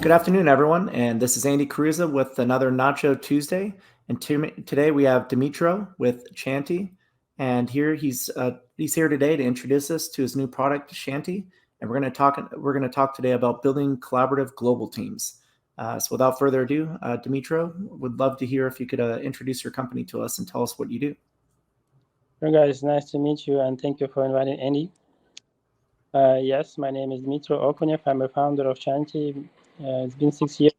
Good afternoon, everyone, and this is Andy Karuza with another Nachotuesday. And today we have Dmytro with Chanty, and he's here today to introduce us to his new product, Chanty. And we're going to talk today about building collaborative global teams. So without further ado, Dmytro, would love to hear if you could introduce your company to us and tell us what you do. Hey guys, nice to meet you, and thank you for inviting Andy. Yes, my name is Dmytro Okunyev. I'm a founder of Chanty. It's been 6 years.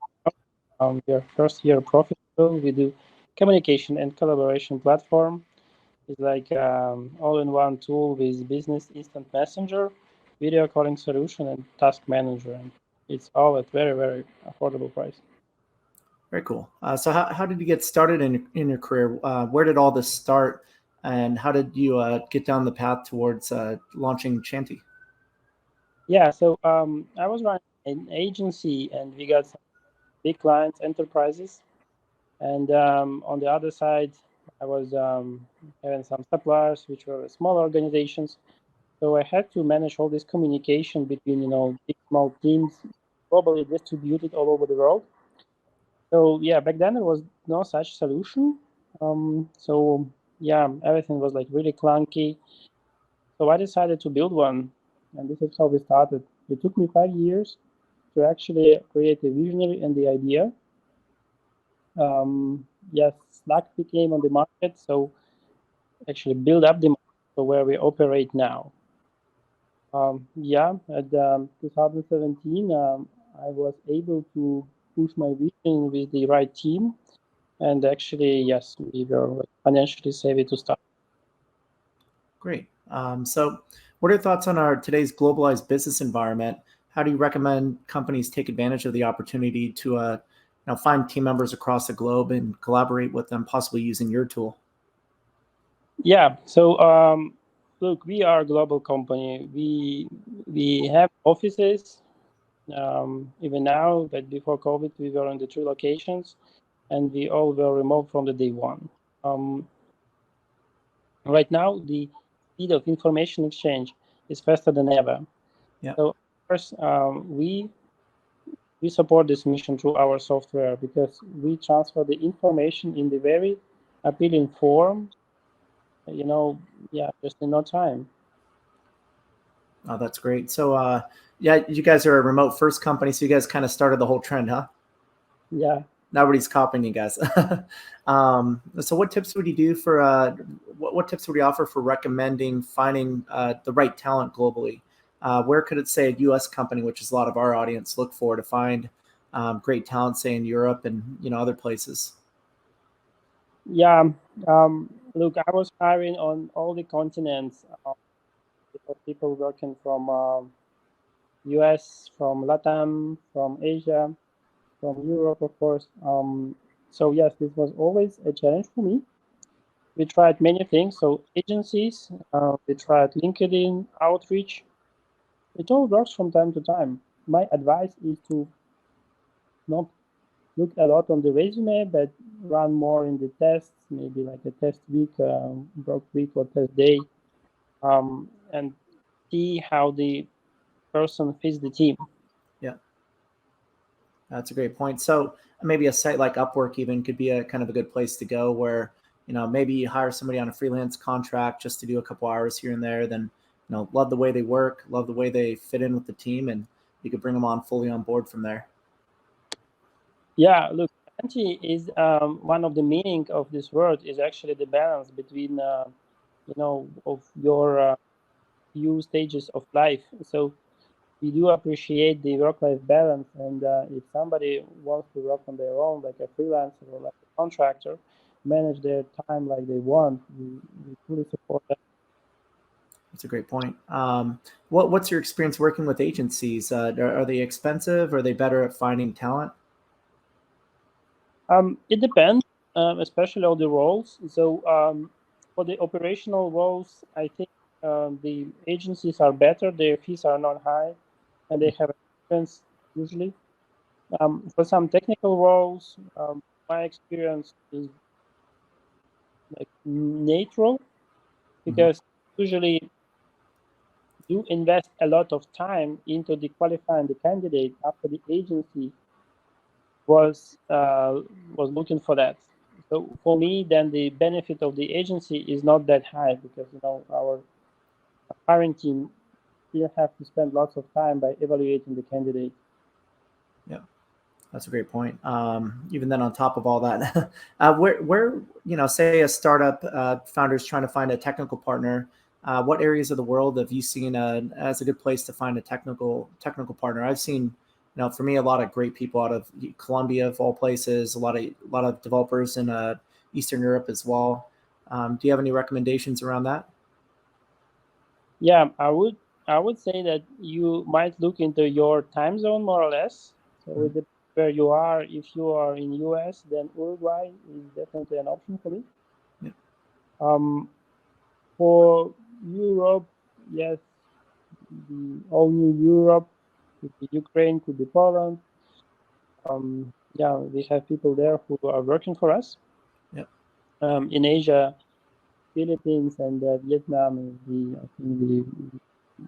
We are first year profitable. We do communication and collaboration platform. It's like all-in-one tool with business instant messenger, video calling solution, and task manager. And it's all at very, very affordable price. Very cool. So how did you get started in your career? Where did all this start, and how did you get down the path towards launching Chanty? Yeah, so I was running an agency, and we got some big clients, enterprises. And on the other side, I was having some suppliers, which were small organizations. So I had to manage all this communication between, big, small teams, globally distributed all over the world. So yeah, back then there was no such solution. So yeah, everything was like really clunky. So I decided to build one, and this is how we started. It took me 5 years to actually create a visionary and the idea. Yes, Slack became on the market, so actually build up the market to where we operate now. At 2017, I was able to push my vision with the right team, and actually, yes, we were financially savvy to start. Great. So what are your thoughts on today's globalized business environment? How do you recommend companies take advantage of the opportunity to find team members across the globe and collaborate with them, possibly using your tool? Yeah. So look, we are a global company. We have offices even now, but before COVID, we were in the 3 locations, and we all were remote from the day one. Right now, the speed of information exchange is faster than ever. Yeah. So, of course, we support this mission through our software because we transfer the information in the very appealing form. Just in no time. Oh, that's great. So, you guys are a remote first company, so you guys kind of started the whole trend, huh? Yeah. Nobody's copying you guys. So what tips would you do for what tips would you offer for recommending finding the right talent globally? Where could it say a U.S. company, which is a lot of our audience, look for to find great talent, say in Europe and other places? Yeah. Look, I was hiring on all the continents. People working from US, from Latam, from Asia, from Europe, of course. So yes, this was always a challenge for me. We tried many things. So agencies, we tried LinkedIn, outreach. It all works from time to time. My advice is to not look a lot on the resume, but run more in the tests, maybe like a test week, work week or test day, and see how the person fits the team. Yeah, that's a great point. So maybe a site like Upwork even could be a kind of a good place to go where, maybe you hire somebody on a freelance contract just to do a couple hours here and there, then, love the way they work, love the way they fit in with the team, and you could bring them on fully on board from there. Yeah, look, Chanty is one of the meaning of this word is actually the balance between, of your few stages of life. So we do appreciate the work-life balance, and if somebody wants to work on their own, like a freelancer or like a contractor, manage their time like they want, we fully support that. That's a great point. What's your experience working with agencies? Are they expensive? Are they better at finding talent? It depends, especially on the roles. So for the operational roles, I think the agencies are better. Their fees are not high, and they have experience usually. For some technical roles, my experience is like natural because usually you invest a lot of time into the qualifying the candidate after the agency was looking for that. So for me, then the benefit of the agency is not that high because our hiring team still have to spend lots of time by evaluating the candidate. Yeah, that's a great point. Even then, on top of all that, where say a startup founder is trying to find a technical partner, what areas of the world have you seen as a good place to find a technical partner? I've seen, for me, a lot of great people out of Colombia, of all places, a lot of developers in Eastern Europe as well. Do you have any recommendations around that? Yeah, I would say that you might look into your time zone more or less. So with where you are, if you are in US, then Uruguay is definitely an option for me. Yeah. For Europe, yes, all new Europe could be Ukraine, could be Poland. Yeah, we have people there who are working for us. Yep. In Asia, Philippines and Vietnam is I think the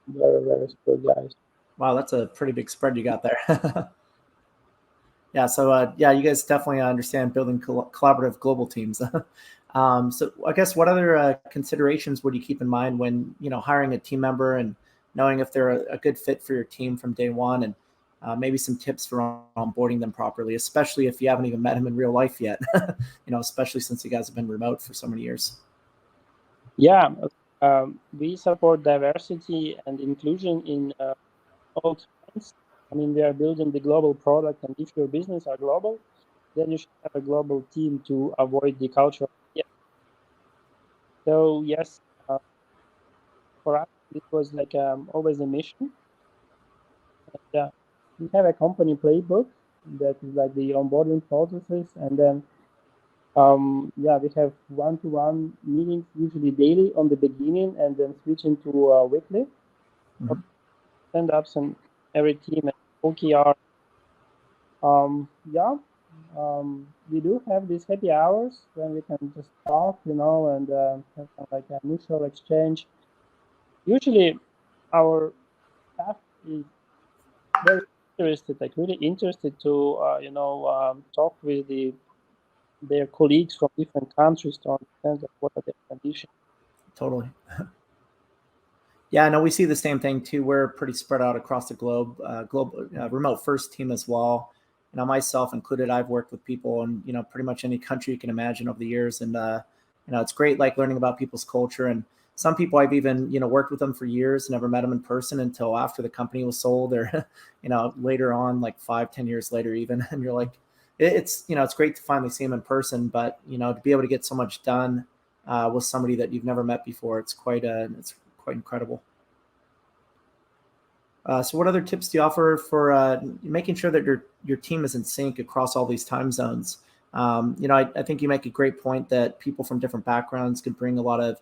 very, very skilled guys. Wow, that's a pretty big spread you got there. Yeah, so you guys definitely understand building collaborative global teams. So I guess what other considerations would you keep in mind when hiring a team member and knowing if they're a good fit for your team from day one, and maybe some tips for onboarding them properly, especially if you haven't even met them in real life yet. Especially since you guys have been remote for so many years. Yeah, we support diversity and inclusion in all kinds. I mean, we are building the global product, and if your business are global, then you should have a global team to avoid the cultural. Yeah. So yes, for us, it was like always a mission. And, we have a company playbook that is like the onboarding processes, and then we have one-to-one meetings, usually daily on the beginning, and then switching to weekly stand-ups and every team and OKR. We do have these happy hours when we can just talk, and have kind of like a mutual exchange. Usually, our staff is very interested, like really interested to, talk with their colleagues from different countries to understand what are their conditions. Totally. Yeah, no, we see the same thing too. We're pretty spread out across the globe, remote first team as well. Myself included, I've worked with people in pretty much any country you can imagine over the years, and it's great, like learning about people's culture. And some people I've even worked with them for years, never met them in person until after the company was sold, or later on, like 5-10 years later, even. And you're like, it's great to finally see them in person, but to be able to get so much done with somebody that you've never met before, it's quite incredible. So what other tips do you offer for making sure that your team is in sync across all these time zones? I think you make a great point that people from different backgrounds can bring a lot of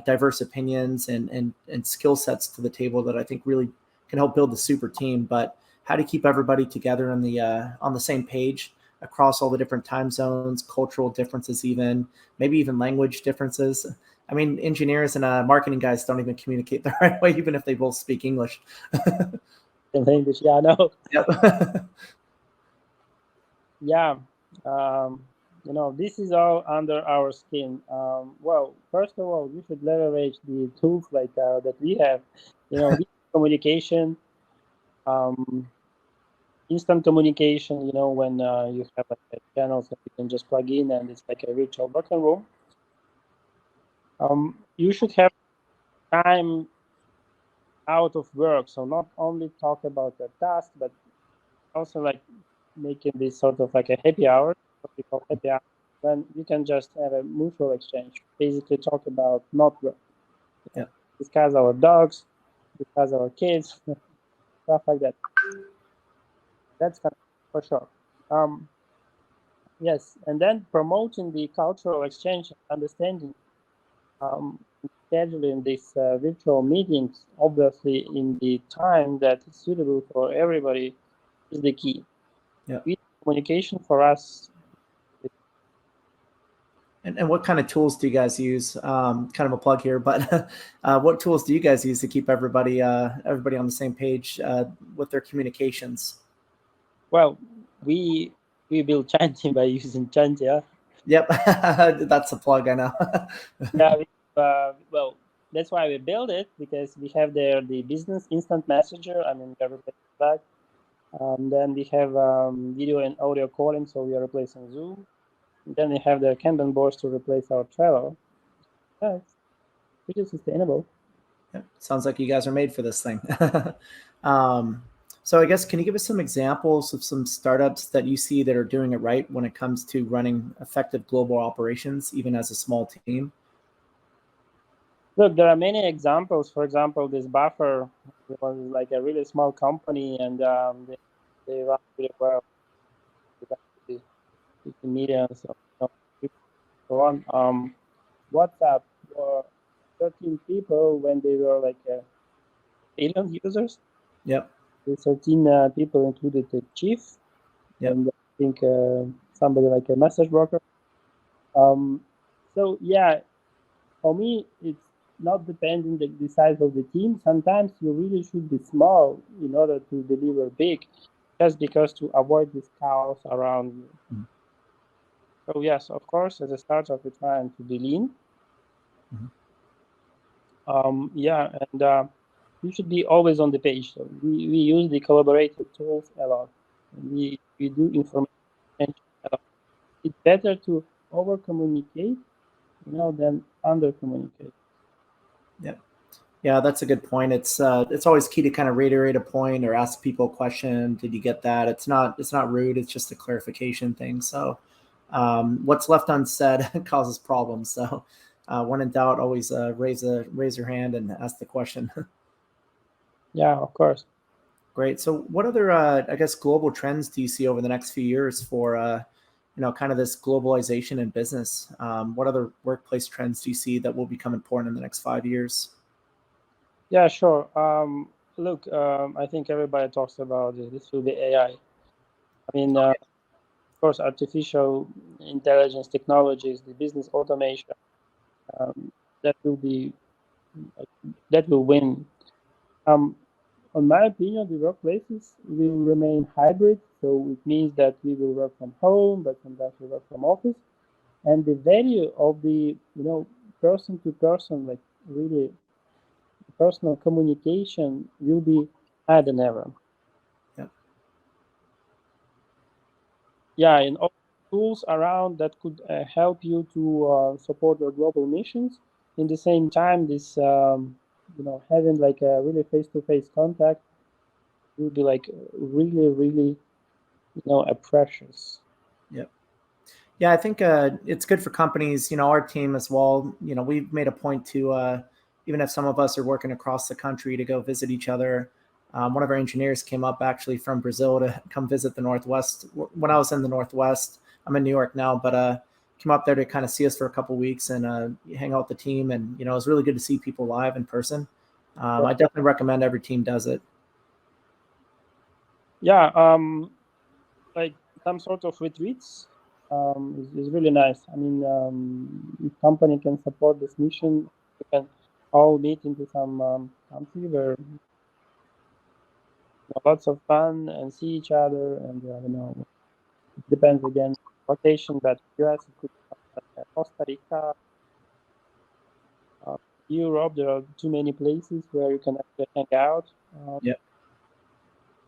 diverse opinions and skill sets to the table that I think really can help build the super team. But how to keep everybody together on the same page across all the different time zones, cultural differences, maybe even language differences. I mean, engineers and marketing guys don't even communicate the right way, even if they both speak English. In English, yeah, I know. Yep. Yeah, this is all under our skin. Well, first of all, you should leverage the tools like that we have. We communication, instant communication. When you have like channels that you can just plug in, and it's like a virtual working room. You should have time out of work, so not only talk about the task, but also like making this sort of like a happy hour, what we call happy hour, when you can just have a mutual exchange, basically talk about not work. Yeah. Discuss our dogs, discuss our kids, stuff like that. That's kind of for sure. Yes, and then promoting the cultural exchange and understanding, scheduling these virtual meetings, obviously in the time that is suitable for everybody, is the key. Yeah. Communication for us. And what kind of tools do you guys use? Kind of a plug here, but what tools do you guys use to keep everybody on the same page with their communications? Well, we we built Chanty by using Chanty. Yeah, Yep, that's a plug. I know. yeah. Well, that's why we built it, because we have there the business instant messenger. I mean, we are replacing that. Then we have video and audio calling, so we are replacing Zoom. Then we have the Kanban boards to replace our Trello. Yeah, it's pretty sustainable. Yep. Sounds like you guys are made for this thing. um, so I guess, can you give us some examples of some startups that you see that are doing it right when it comes to running effective global operations, even as a small team? Look, there are many examples. For example, this Buffer was like a really small company, and they run really well. They got 50 million, so on. WhatsApp were 13 people when they were like a billion users. Yep. The 13 people included the chief, Yep. and I think somebody like a message broker. So yeah, for me, it's not depending the size of the team. Sometimes you really should be small in order to deliver big, just because to avoid this chaos around you. Mhm. So yes, of course, as a startup, we're trying to be lean. Yeah, and you should be always on the page. So we use the collaborative tools a lot. We do information a lot. It's better to over communicate, than under communicate. Yep. Yeah, that's a good point. It's always key to kind of reiterate a point or ask people a question. Did you get that? It's not rude. It's just a clarification thing. So what's left unsaid causes problems. So when in doubt, always raise your hand and ask the question. Yeah, of course. Great. So what other I guess global trends do you see over the next few years for kind of this globalization in business? What other workplace trends do you see that will become important in the next 5 years? Yeah, sure. Look, I think everybody talks about it. This will be AI. I mean, of course, artificial intelligence technologies, the business automation, um, that will be that will win. On my opinion, the workplaces will remain hybrid. So it means that we will work from home, but sometimes we work from office. And the value of the person to person, like really personal communication, will be higher than ever. Yeah. Yeah, and all tools around that could help you to support your global missions. In the same time, this having like a really face-to-face contact will be like really, really a precious. Yeah. Yeah, I think it's good for companies. Our team as well. We've made a point to even if some of us are working across the country to go visit each other. One of our engineers came up actually from Brazil to come visit the Northwest. When I was in the Northwest, I'm in New York now, but came up there to kind of see us for a couple weeks and hang out with the team. And it was really good to see people live in person. I definitely recommend every team does it. Yeah, like some sort of retreats is really nice. I mean, if company can support this mission, we can all meet into some country where lots of fun and see each other. And it depends again location. But US, it could be like Costa Rica, uh, Europe. There are too many places where you can actually hang out. Yeah.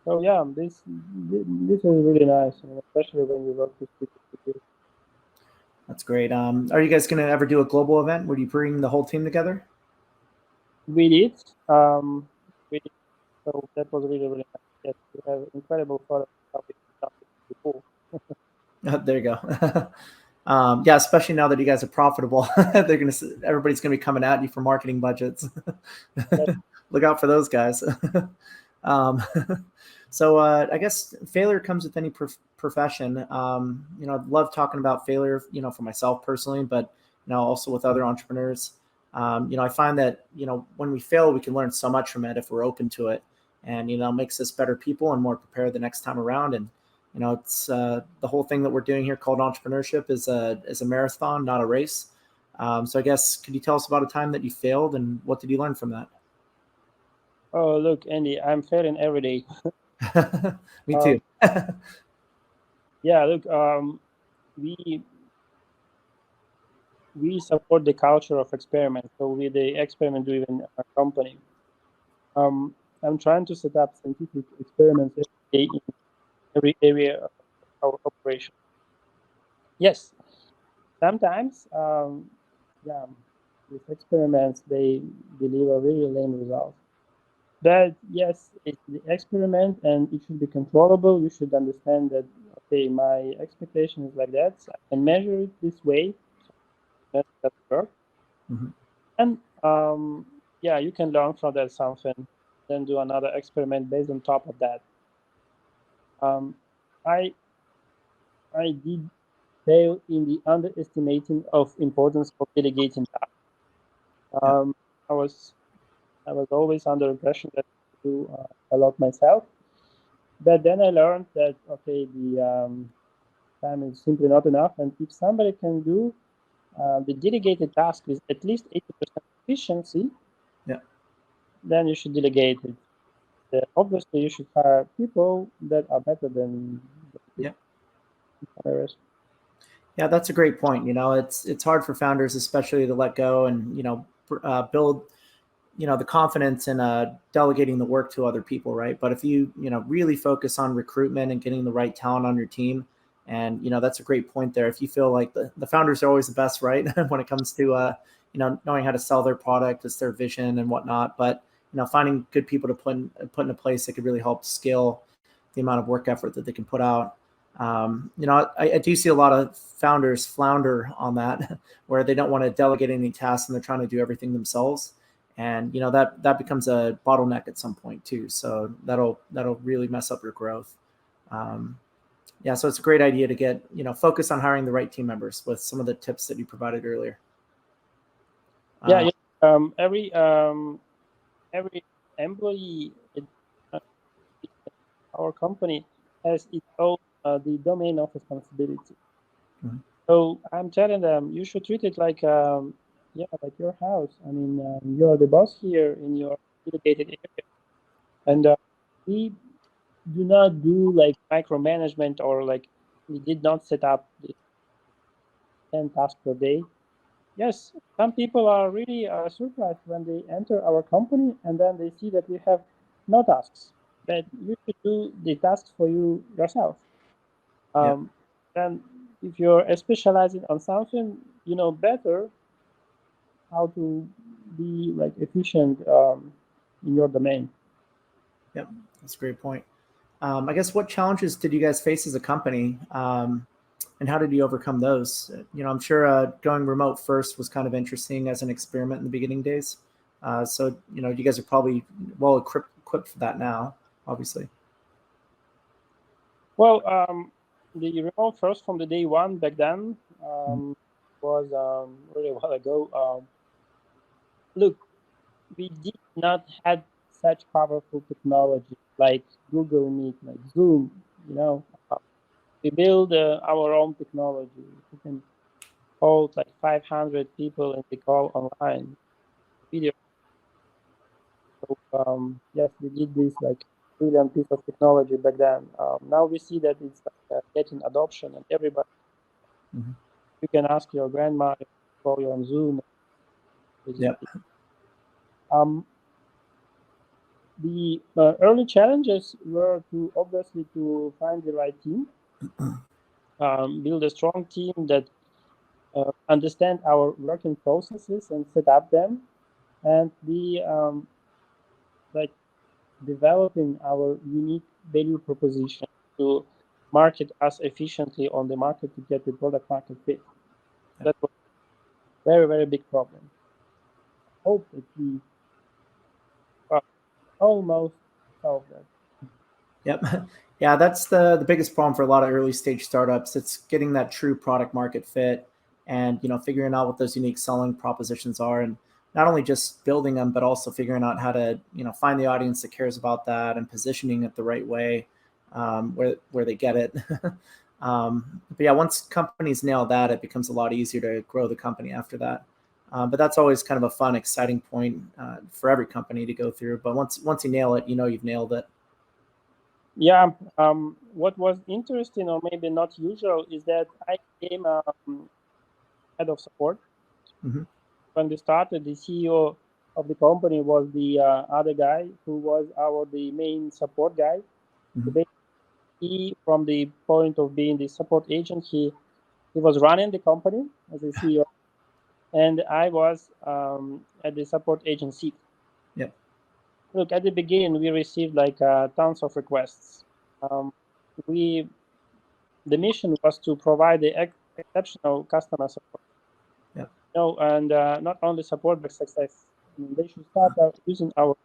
So yeah, this is really nice, especially when you work with people. That's great. Are you guys going to ever do a global event where you bring the whole team together? We did. We did. So that was really, really nice. Yes, we have incredible photos of how we before. There you go. Yeah, especially now that you guys are profitable, everybody's gonna be coming at you for marketing budgets. Look out for those guys. um, so I guess failure comes with any profession. I'd love talking about failure, for myself personally, but also with other entrepreneurs. I find that when we fail, we can learn so much from it if we're open to it, and makes us better people and more prepared the next time around. And it's the whole thing that we're doing here called entrepreneurship is a marathon, not a race. So I guess, could you tell us about a time that you failed and what did you learn from that? Oh, look, Andy, I'm failing every day. Me Um, too. Yeah, look, we support the culture of experiment. So we're the experiment-driven company. I'm trying to set up scientific experiments every day in every area of our operation. Yes, sometimes, yeah, these experiments, they deliver really lame results. But yes, it's the experiment and it should be controllable. You should understand that, okay, my expectation is like that. So I can measure it this way. So that's work. Mm-hmm. And yeah, you can learn from that something, then do another experiment based on top of that. Um, I I did fail in the underestimating of importance of delegating tasks. Yeah. Um, I was always under impression that I do a lot myself, but then I learned that okay, the time is simply not enough, and if somebody can do the delegated task with at least 80% efficiency, Yeah. then you should delegate it. Obviously, you should hire people that are better than the Yeah. others. Yeah, that's a great point. It's hard for founders, especially, to let go and build the confidence in delegating the work to other people, right? But if you really focus on recruitment and getting the right talent on your team, and that's a great point there. If you feel like the founders are always the best, right, when it comes to knowing how to sell their product, it's their vision and whatnot. But finding good people to put in a place that could really help scale the amount of work effort that they can put out. I do see a lot of founders flounder on that, where they don't want to delegate any tasks and they're trying to do everything themselves, and that becomes a bottleneck at some point too. So that'll really mess up your growth. Um, yeah, so it's a great idea to get focus on hiring the right team members with some of the tips that you provided earlier. Yeah, Uh, every employee uh, our company has its own the domain of responsibility. mhm. So I'm telling them you should treat it like yeah, like your house. I mean, you're the boss here in your dedicated area, and we do not do like micromanagement or like we did not set up the 10 tasks per day. Yes, some people are really surprised when they enter our company and then they see that we have no tasks, that you should do the tasks for you yourself. Yeah. And if you're specializing on something, you know better how to be like efficient in your domain. Yep, that's a great point. I guess, what challenges did you guys face as a company, and how did you overcome those? I'm sure going remote first was kind of interesting as an experiment in the beginning days. So you guys are probably well equipped for that now, obviously. Well, the remote first from the day one back then Mhm. was really a while ago. Look, we did not had such powerful technology like Google Meet, like Zoom. You know, we build our own technology. We can hold like 500 people in the call online video. So yes, we did this like brilliant piece of technology back then. Now we see that it's like, getting adoption, and everybody. Mhm. You can ask your grandma if you call you on Zoom. Yep. Um, the early challenges were to obviously to find the right team, build a strong team that understand our working processes and set up them, and the like developing our unique value proposition to market us efficiently on the market to get the product market fit. That was a very, very big problem. I hope that we almost solved that. Yep. Yeah, that's the biggest problem for a lot of early stage startups. It's getting that true product market fit, and figuring out what those unique selling propositions are, and not only just building them, but also figuring out how to find the audience that cares about that and positioning it the right way, where they get it. But yeah, once companies nail that, it becomes a lot easier to grow the company after that. But that's always kind of a fun, exciting point for every company to go through. But once you nail it, you've nailed it. Yeah. What was interesting or maybe not usual is that I became head of support. Mm-hmm. When we started, the CEO of the company was the other guy who was the main support guy. Mm-hmm. So he, from the point of being the support agent, he was running the company as a CEO, and I was at the support agency. Yep. Look, at the beginning, we received like tons of requests. Um, we The mission was to provide the exceptional customer support. Yep. And not only support but success. I mean, they should start out using our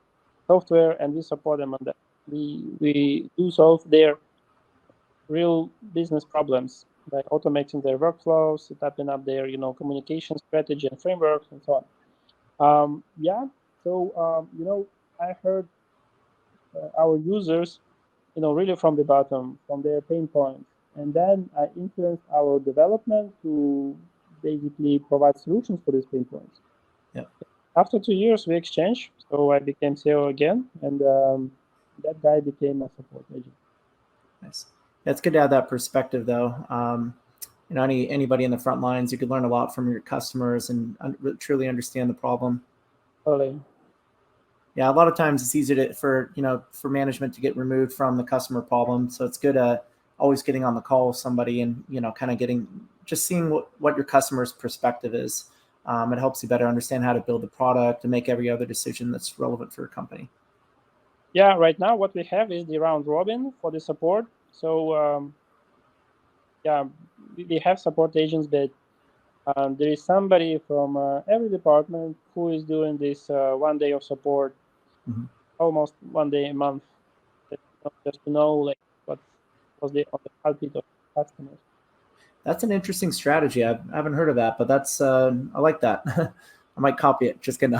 software, and we support them on that. We do solve their real business problems by automating their workflows, setting up their communication strategy and frameworks, and so on. Yeah. So I heard our users, really from the bottom, from their pain points, and then I influenced our development to basically provide solutions for these pain points. Yep. After 2 years, we exchanged, so I became CEO again, and that guy became a support agent. Nice. Yeah, it's good to have that perspective, though. Anybody in the front lines, you could learn a lot from your customers and truly understand the problem. Totally. Yeah, a lot of times it's easy for management to get removed from the customer problem. So it's good always getting on the call with somebody and kind of seeing what your customer's perspective is. It helps you better understand how to build the product and make every other decision that's relevant for your company. Yeah, right now what we have is the round robin for the support. So yeah, we have support agents, but there is somebody from every department who is doing this 1 day of support, Mm-hmm. almost 1 day a month, just to know like what was on the heartbeat of customers. That's an interesting strategy. I haven't heard of that, but that's I like that. I might copy it. Just kidding.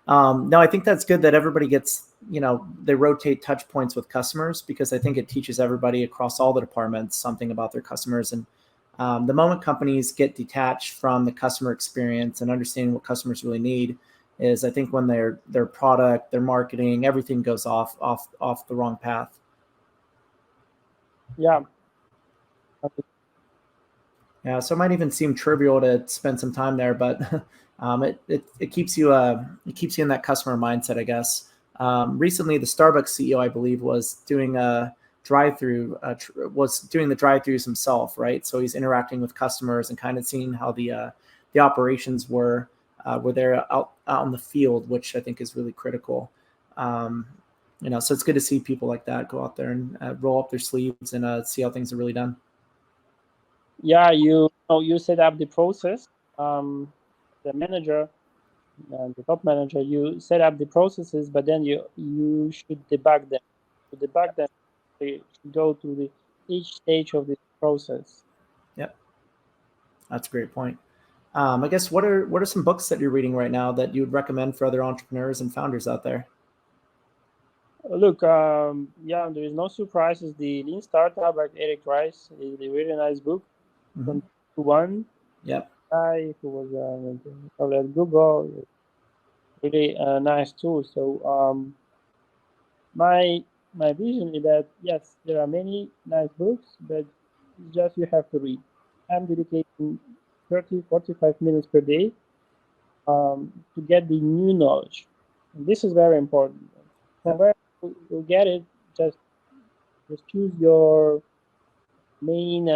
No, I think that's good that everybody gets, they rotate touch points with customers, because I think it teaches everybody across all the departments something about their customers. And the moment companies get detached from the customer experience and understanding what customers really need is, I think, when their product, their marketing, everything goes off the wrong path. Yeah. Yeah, so it might even seem trivial to spend some time there, but it keeps you in that customer mindset, I guess. Recently, the Starbucks CEO, I believe, was doing a was doing the drive-throughs himself, right? So he's interacting with customers and kind of seeing how the operations were there out in the field, which I think is really critical. So it's good to see people like that go out there and roll up their sleeves and see how things are really done. Yeah, you set up the process. The manager and the top manager, you set up the processes, but then you should debug them. To debug them, they should go through each stage of the process. Yep, that's a great point. I guess what are some books that you're reading right now that you would recommend for other entrepreneurs and founders out there? Look, yeah, there is no surprises. The Lean Startup by Eric Rice is a really nice book. Mm-hmm. From one Yep. guy who was at Google, really nice too. So my vision is that yes, there are many nice books, but just you have to read. I'm dedicating 30-45 minutes per day to get the new knowledge. And this is very important. From Yep. where you get it, just choose your main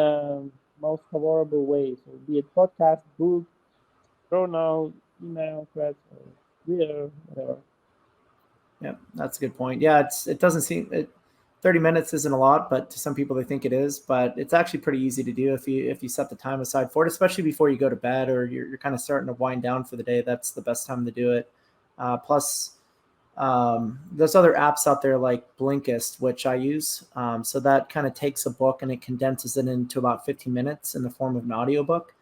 most favorable way. So be it podcast, book, journal, email, threads, or Twitter, whatever. Yep, that's a good point. Yeah, it doesn't seem 30 minutes isn't a lot, but to some people they think it is. But it's actually pretty easy to do if you set the time aside for it, especially before you go to bed or you're kind of starting to wind down for the day. That's the best time to do it. Plus, there's other apps out there like Blinkist, which I use. So that kind of takes a book and it condenses it into about 15 minutes in the form of an audiobook.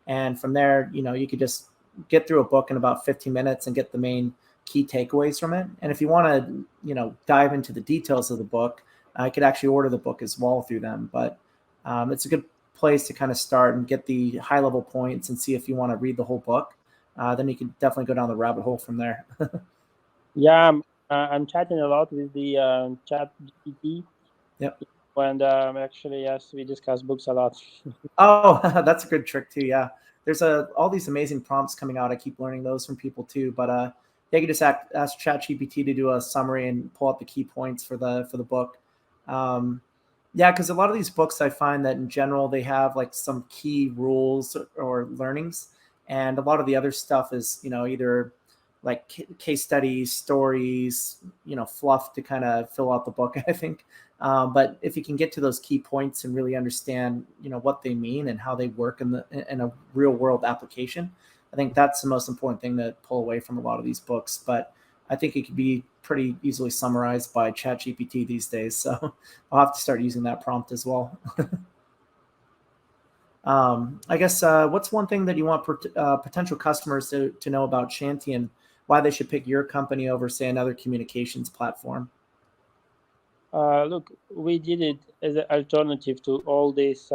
And from there, you could just get through a book in about 15 minutes and get the main key takeaways from it. And if you want to, dive into the details of the book, I could actually order the book as well through them. But it's a good place to kind of start and get the high level points and see if you want to read the whole book. Then you can definitely go down the rabbit hole from there. Yeah, I'm chatting a lot with the chat GPT. Yep. And actually, yes, we discuss books a lot. Oh, that's a good trick too. Yeah, there's all these amazing prompts coming out. I keep learning those from people too. But yeah, you can just ask ChatGPT to do a summary and pull out the key points for the book. Um, yeah, because a lot of these books, I find that in general they have like some key rules or learnings, and a lot of the other stuff is either like case studies, stories, fluff to kind of fill out the book. I think. But if you can get to those key points and really understand, what they mean and how they work in a real world application, I think that's the most important thing to pull away from a lot of these books. But I think it could be pretty easily summarized by ChatGPT these days. So I'll have to start using that prompt as well. I guess what's one thing that you want potential customers to know about Chanty and why they should pick your company over, say, another communications platform? Look, we did it as an alternative to all these,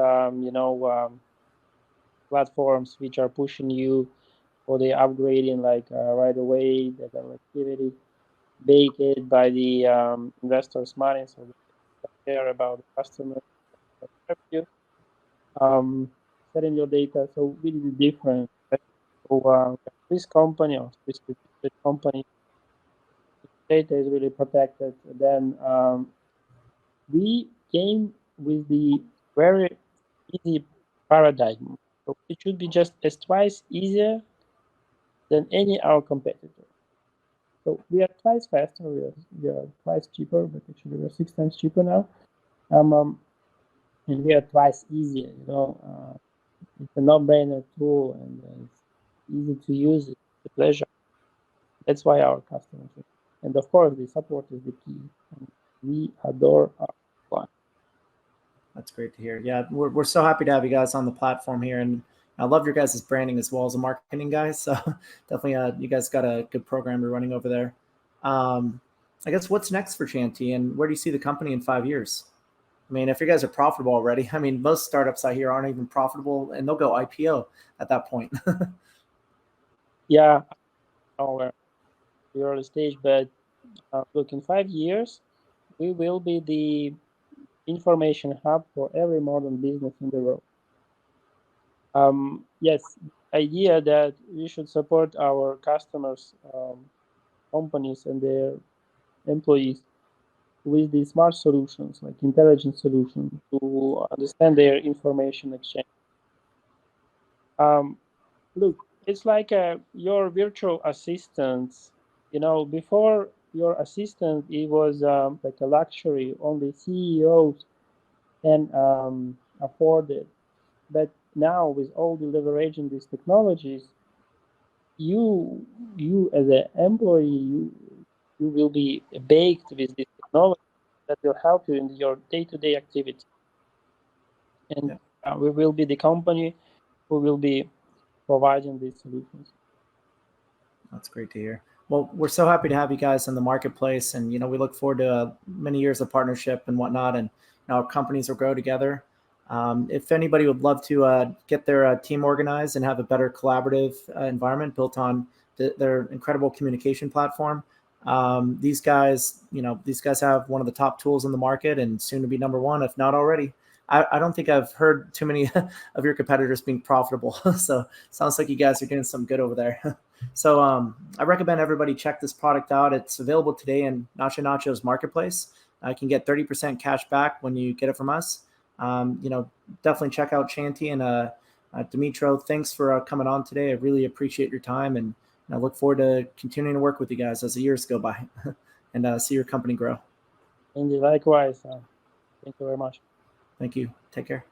platforms which are pushing you for the upgrading like right away, that are activity baked by the investors' money, so they care about the customer revenue, um, setting your data. So we did it different. So this company or this company data is really protected. Then we came with the very easy paradigm. So it should be just as twice easier than any our competitor. So we are twice faster, we are twice cheaper, but actually we are 6 times cheaper now. And we are twice easier, it's a no-brainer tool, and it's easy to use, it's a pleasure. That's why our customers, and of course the support is the key. And we adore our clients. That's great to hear. Yeah, we're so happy to have you guys on the platform here, and I love your guys' branding as well as a marketing guy. So definitely, you guys got a good program you're running over there. I guess what's next for Chanty, and where do you see the company in 5 years? I mean, if you guys are profitable already, I mean, most startups I hear aren't even profitable, and they'll go IPO at that point. Yeah, our early stage, but look, in 5 years, we will be the information hub for every modern business in the world. Yes, idea that we should support our customers, companies, and their employees with the smart solutions, like intelligent solutions, to understand their information exchange. Look, it's like your virtual assistant. Before, your assistant, it was like a luxury only CEOs can afford it. But now, with all the leveraging these technologies, you as an employee, you will be baked with this technology that will help you in your day-to-day activity. And Yeah, we will be the company who will be providing these solutions. that's great to hear. Well, we're so happy to have you guys in the marketplace, and we look forward to many years of partnership and whatnot, and our companies will grow together. If anybody would love to get their team organized and have a better collaborative environment built on their incredible communication platform, these guys have one of the top tools in the market, and soon to be number one, if not already. I don't think I've heard too many of your competitors being profitable. So sounds like you guys are doing some good over there. So I recommend everybody check this product out. It's available today in NachoNacho's marketplace. You can get 30% cash back when you get it from us. Definitely check out Chanty and Dmytro. Thanks for coming on today. I really appreciate your time, and I look forward to continuing to work with you guys as the years go by and see your company grow. And likewise, thank you very much. Thank you. Take care.